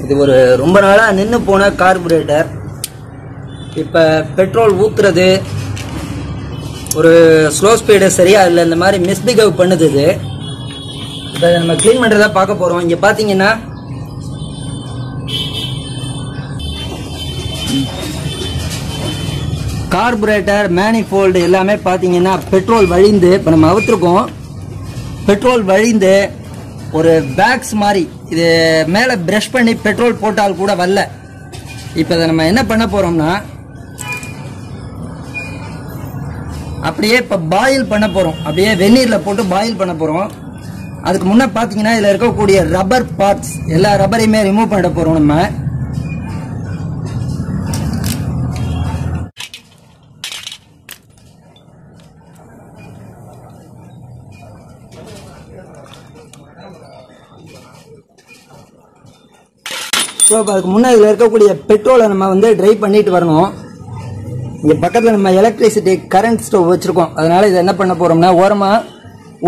இது ஒரு ரொம்ப நாளா நின்னு போன கார்புரேட்டர். இப்ப பெட்ரோல் ஊத்துறது ஒரு ஸ்லோ ஸ்பீடு சரியா இல்லை, இந்த மாதிரி மிஸ்பிஹேவ் பண்ணுது. இது இப்போ நம்ம க்ளீன் பண்றதா பார்க்க போறோம். இங்க பாத்தீங்கன்னா கார்புரேட்டர் மேனிஃபோல்டு எல்லாமே பாத்தீங்கன்னா பெட்ரோல் வழிந்து, இப்போ நம்ம அவுத்துருக்கோம், பெட்ரோல் வழிந்து ஒரு பேக்ஸ் மாதிரி இது மேலே ப்ரஷ் பண்ணி பெட்ரோல் போட்டால் கூட வரல. இப்போ இதை நம்ம என்ன பண்ண போறோம்னா அப்படியே இப்போ பாயில் பண்ண போறோம். அப்படியே வெந்நீரில் போட்டு பாயில் பண்ண போறோம். அதுக்கு முன்னே பார்த்தீங்கன்னா இதில் இருக்கக்கூடிய ரப்பர் பார்ட்ஸ் எல்லா ரப்பரையுமே ரிமூவ் பண்ண போறோம் நம்ம. அதுக்கு முன்னே இதில் இருக்கக்கூடிய பெட்ரோலை நம்ம ட்ரை பண்ணிட்டு வரணும். இங்கே பக்கத்தில் நம்ம எலக்ட்ரிசிட்டி கரண்ட் ஸ்டவ் வச்சுருக்கோம். அதனால் இதை என்ன பண்ண போகிறோம்னா ஓரமாக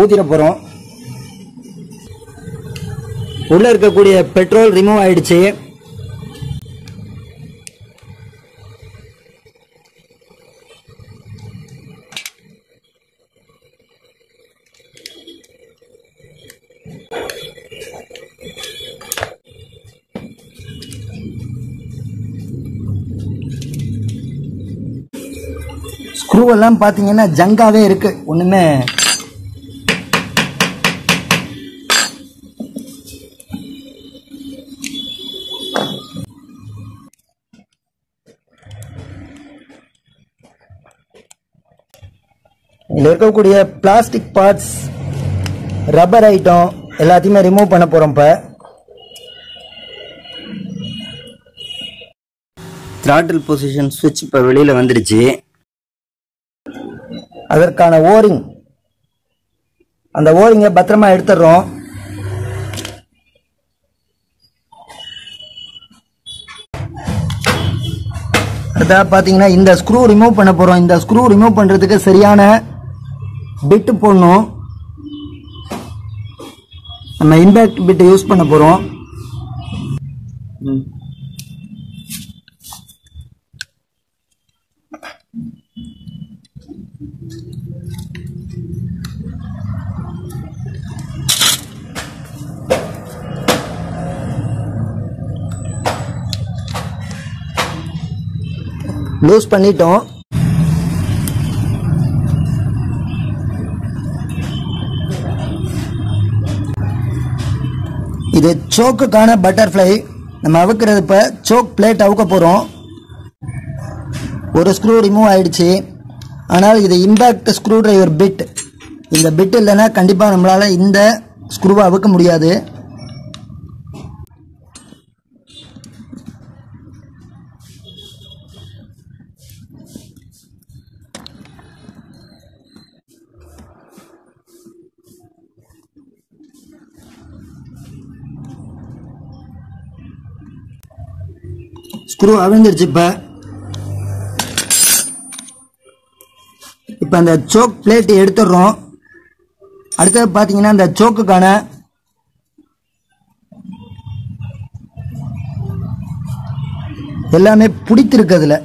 ஊற்றிட போகிறோம். உள்ளே இருக்கக்கூடிய பெட்ரோல் ரிமூவ் ஆயிடுச்சு. ஸ்க்ரூ எல்லாம் பார்த்தீங்கன்னா ஜங்காவே இருக்கு, ஒண்ணுமே இதில் இருக்கக்கூடிய பிளாஸ்டிக் பார்ட்ஸ் ரப்பர் ஐட்டம் எல்லாத்தையுமே ரிமூவ் பண்ண போறோம். இப்போ த்ராட்டில் பொசிஷன் சுவிட்ச் இப்போ வெளியில் வந்துடுச்சு. அதற்கான ஓரிங், அந்த ஓரிங்கை பத்திரமா எடுத்துடுறோம். அடுத்தா பார்த்தீங்கன்னா இந்த ஸ்க்ரூ ரிமூவ் பண்ண போறோம். இந்த ஸ்க்ரூ ரிமூவ் பண்றதுக்கு சரியான பிட்டு போடணும். நம்ம இம்பேக்ட் பிட் யூஸ் பண்ண போறோம். லூஸ் பண்ணிட்டோம். இது சோக்குக்கான பட்டர்ஃப்ளை. நம்ம அவுக்கிறது இப்ப சோக் பிளேட் அவுக்க போறோம். ஒரு ஸ்க்ரூ ரிமூவ் ஆயிடுச்சு. ஆனால் இது இம்பாக்ட் ஸ்க்ரூ டிரைவர் பிட். இந்த பிட் இல்லைன்னா கண்டிப்பா நம்மளால இந்த ஸ்க்ரூவை அவுக்க முடியாது. ஸ்க்ரூ அவிழ்ந்துருச்சு. இப்ப அந்த சோக் பிளேட் எடுத்துடுறோம். அடுத்தது பாத்தீங்கன்னா இந்த சோக்குக்கான எல்லாமே பிடித்திருக்கிறதுல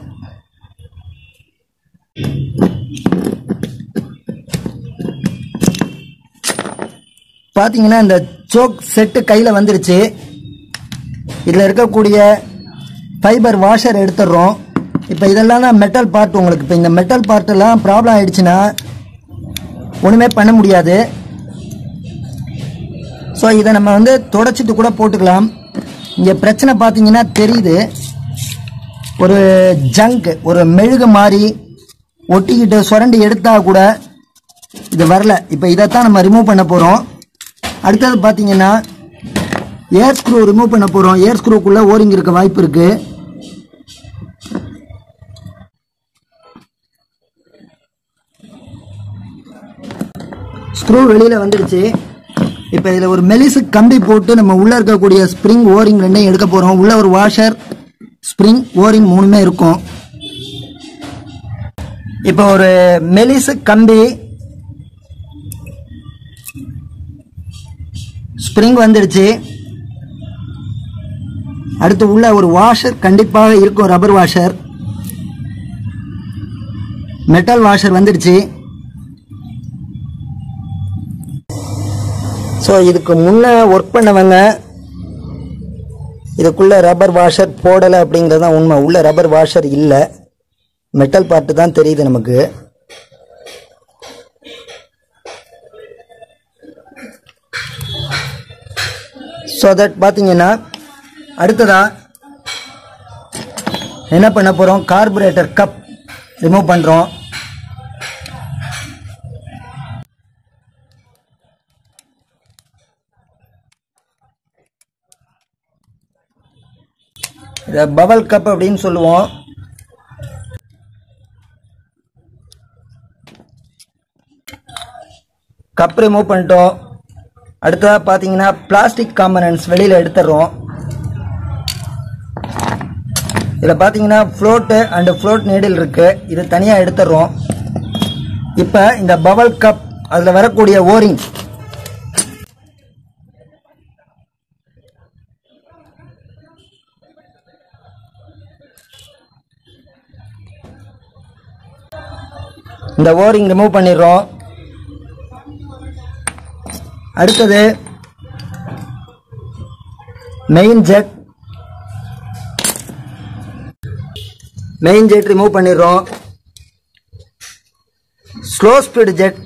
பாத்தீங்கன்னா இந்த சோக் செட்டு கையில வந்துருச்சு. இதுல இருக்கக்கூடிய ஃபைபர் வாஷர் எடுத்துடுறோம். இப்போ இதெல்லாம் தான் மெட்டல் பார்ட். உங்களுக்கு இப்போ இந்த மெட்டல் பார்ட் எல்லாம் ப்ராப்ளம் ஆயிடுச்சுன்னா ஒன்றுமே பண்ண முடியாது. ஸோ இதை நம்ம தொடச்சிட்டு கூட போட்டுக்கலாம். இங்கே பிரச்சனை பார்த்தீங்கன்னா தெரியுது, ஒரு ஜங்க், ஒரு மெழுகு மாதிரி ஒட்டிக்கிட்டு சுரண்டி எடுத்தா கூட இது வரல. இப்போ இதைத்தான் நம்ம ரிமூவ் பண்ண போகிறோம். அடுத்தது பார்த்தீங்கன்னா ஏர் ஸ்க்ரூ ரிமூவ் பண்ண போகிறோம். ஏர் ஸ்க்ரூக்குள்ளே ஓரிங் இருக்க வாய்ப்பு இருக்கு. ஸ்க்ரூ வெளியில் வந்துடுச்சு. இப்போ இதில் ஒரு மெலிசு கம்பி போட்டு நம்ம உள்ளே இருக்கக்கூடிய ஸ்ப்ரிங் ஓரிங் ரெண்டையும் எடுக்க போகிறோம். உள்ள ஒரு வாஷர், ஸ்ப்ரிங், ஓரிங் மூணுமே இருக்கும். இப்போ ஒரு மெலிசு கம்பி, ஸ்ப்ரிங் வந்துடுச்சு. அடுத்து உள்ள ஒரு வாஷர் கண்டிப்பாக இருக்கும், ரப்பர் வாஷர். மெட்டல் வாஷர் வந்துடுச்சு. ஸோ இதுக்கு முன்னே ஒர்க் பண்ணவங்க இதுக்குள்ள ரப்பர் வாஷர் போடலை அப்படிங்கிறது தான் உண்மை. உள்ள ரப்பர் வாஷர் இல்லை, மெட்டல் பார்ட்டு தான் தெரியுது நமக்கு. ஸோ தட் பார்த்தீங்கன்னா அடுத்ததா என்ன பண்ண போகிறோம், கார்பரேட்டர் கப் ரிமூவ் பண்ணுறோம். இதை பவல் கப் அப்படின்னு சொல்லுவோம். கப் ரிமூவ் பண்ணிட்டோம். அடுத்ததாக பார்த்தீங்கன்னா பிளாஸ்டிக் காம்பனன்ட்ஸ் வெளியில் எடுத்துடுறோம். இதில் பார்த்தீங்கன்னா ஃப்ளோட்டு அண்ட் ஃப்ளோட் நீடில் இருக்கு, இது தனியாக எடுத்துடுறோம். இப்போ இந்த பவல் கப் அதில் வரக்கூடிய ஓரிங் இந்த ஓரிங் ரிமூவ் பண்ணிடுறோம். அடுத்தது மெயின் ஜெட் ரிமூவ் பண்ணிடுறோம். ஸ்லோ ஸ்பீடு ஜெட்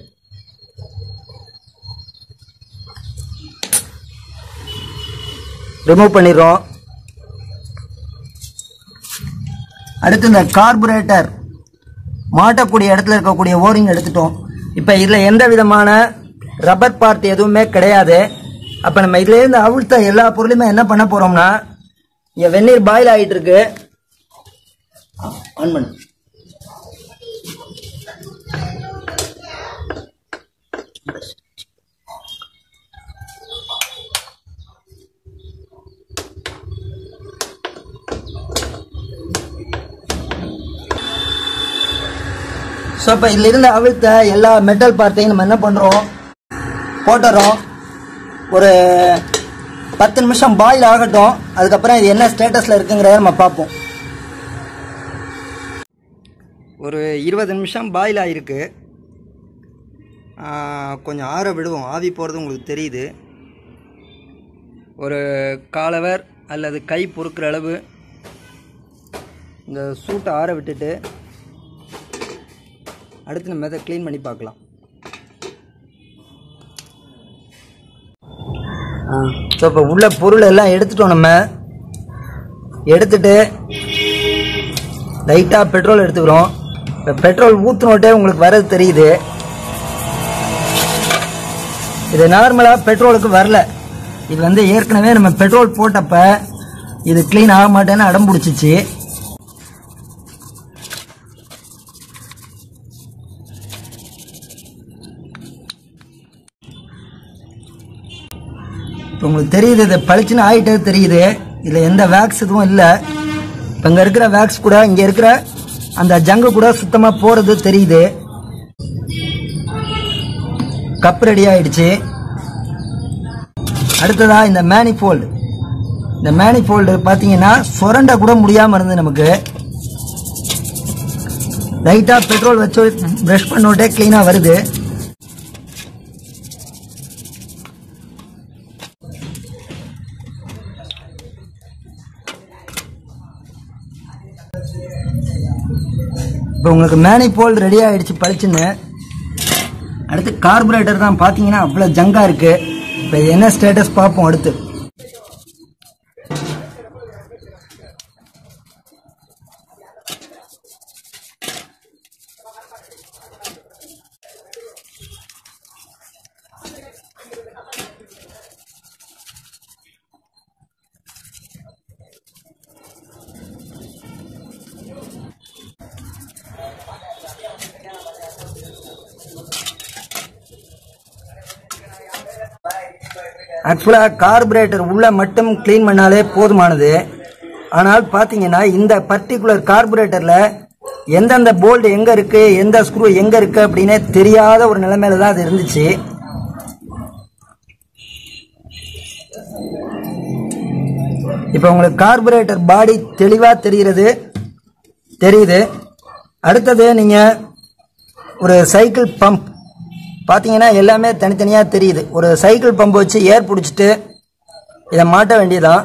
ரிமூவ் பண்ணிடுறோம். அடுத்து இந்த கார்புரேட்டர் மாட்டக்கூடிய இடத்துல இருக்கக்கூடிய ஓரிங் எடுத்துட்டோம். இப்போ இதில் எந்த விதமான ரப்பர் பார்ட் எதுவுமே கிடையாது. அப்போ நம்ம இதுலேருந்து அவிழ்த்த எல்லா பொருளுமே என்ன பண்ண போகிறோம்னா, இங்கே வெந்நீர் பாயில் ஆகிட்டு இருக்கு. ஆன் பண்ணு. ஸோ இப்போ இதிலிருந்து அவிழ்த்த எல்லா மெட்டல் பார்ட்டையும் நம்ம என்ன பண்ணுறோம், போட்டுறோம். ஒரு 10 நிமிஷம் பாயில் ஆகட்டும். அதுக்கப்புறம் இது என்ன ஸ்டேட்டஸில் இருக்குங்கிறத நம்ம பார்ப்போம். ஒரு 20 நிமிஷம் பாயில் ஆகிருக்கு. கொஞ்சம் ஆற விடுவோம், ஆவி போகிறது உங்களுக்கு தெரியுது. ஒரு காலவர் அல்லது கை பொறுக்கிற அளவு இந்த சூட்டை ஆற விட்டுட்டு அடுத்து நம்ம இதை க்ளீன் பண்ணி பார்க்கலாம். ஸோ இப்போ உள்ள பொருள் எல்லாம் எடுத்துட்டோம். நம்ம எடுத்துட்டு லைட்டாக பெட்ரோல் எடுத்துக்கிறோம். இப்போ பெட்ரோல் ஊற்றுனோட்டே உங்களுக்கு வரது தெரியுது. இது நார்மலாக பெட்ரோலுக்கு வரல. இது வந்து ஏற்கனவே நம்ம பெட்ரோல் போட்டப்ப இது க்ளீன் ஆக மாட்டேன்னு அடம் பிடிச்சிச்சு. இப்போ உங்களுக்கு தெரியுது, இது பளிச்சுன்னு ஆகிட்டே தெரியுது. இதில் எந்த வேக்ஸ் எதுவும் இல்லை. இப்போ இங்கே இருக்கிற வேக்ஸ் கூட இங்கே இருக்கிற அந்த ஜங்கு கூட சுத்தமாக போகிறது தெரியுது. கப் ரெடி ஆயிடுச்சு. அடுத்ததாக இந்த மேனிஃபோல்டு. இந்த மேனிஃபோல்டு பார்த்தீங்கன்னா சுரண்ட கூட முடியாமல் இருந்தது. நமக்கு லைட்டாக பெட்ரோல் வச்சு ப்ரஷ் பண்ணோட்டே க்ளீனாக வருது. இப்போ உங்களுக்கு மேனிஃபோல்டு ரெடி ஆகிடுச்சு பளிச்சுன்னு. அடுத்து கார்பரேட்டர் தான் பார்த்தீங்கன்னா அவ்வளோ ஜங்காக இருக்குது. இப்போ என்ன ஸ்டேட்டஸ் பார்ப்போம் அடுத்து. ஆக்சுவலாக கார்பரேட்டர் உள்ள மட்டும் க்ளீன் பண்ணாலே போதுமானது. ஆனால் பார்த்தீங்கன்னா இந்த பர்டிகுலர் கார்பரேட்டரில் எந்தெந்த போல்டு எங்கே இருக்குது, எந்த ஸ்க்ரூ எங்கே இருக்குது அப்படின்னே தெரியாத ஒரு நிலைமையில தான் அது இருந்துச்சு. இப்போ உங்களுக்கு கார்பரேட்டர் பாடி தெளிவாக தெரியுது. அடுத்தது நீங்கள் ஒரு சைக்கிள் பம்ப் பார்த்தீங்கன்னா எல்லாமே தனித்தனியாக தெரியுது. ஒரு சைக்கிள் பம்ப் வச்சு ஏர் பிடிச்சிட்டு இதை மாட்ட வேண்டியதான்.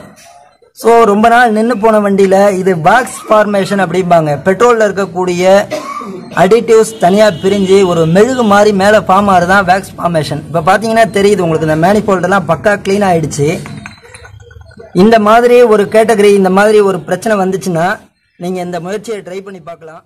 ஸோ ரொம்ப நாள் நின்று போன வண்டியில் இது வேக்ஸ் ஃபார்மேஷன் அப்படிம்பாங்க. பெட்ரோலில் இருக்கக்கூடிய அடிட்டிவ்ஸ் தனியாக பிரிஞ்சு ஒரு மெழுகு மாதிரி மேலே ஃபார்ம் ஆகுது தான் வேக்ஸ் ஃபார்மேஷன். இப்போ பார்த்தீங்கன்னா தெரியுது உங்களுக்கு இந்த மேனிஃபோல்டெல்லாம் பக்கா க்ளீன் ஆகிடுச்சு. இந்த மாதிரி ஒரு கேட்டகரி, இந்த மாதிரி ஒரு பிரச்சனை வந்துச்சுன்னா நீங்கள் இந்த முயற்சியை ட்ரை பண்ணி பார்க்கலாம்.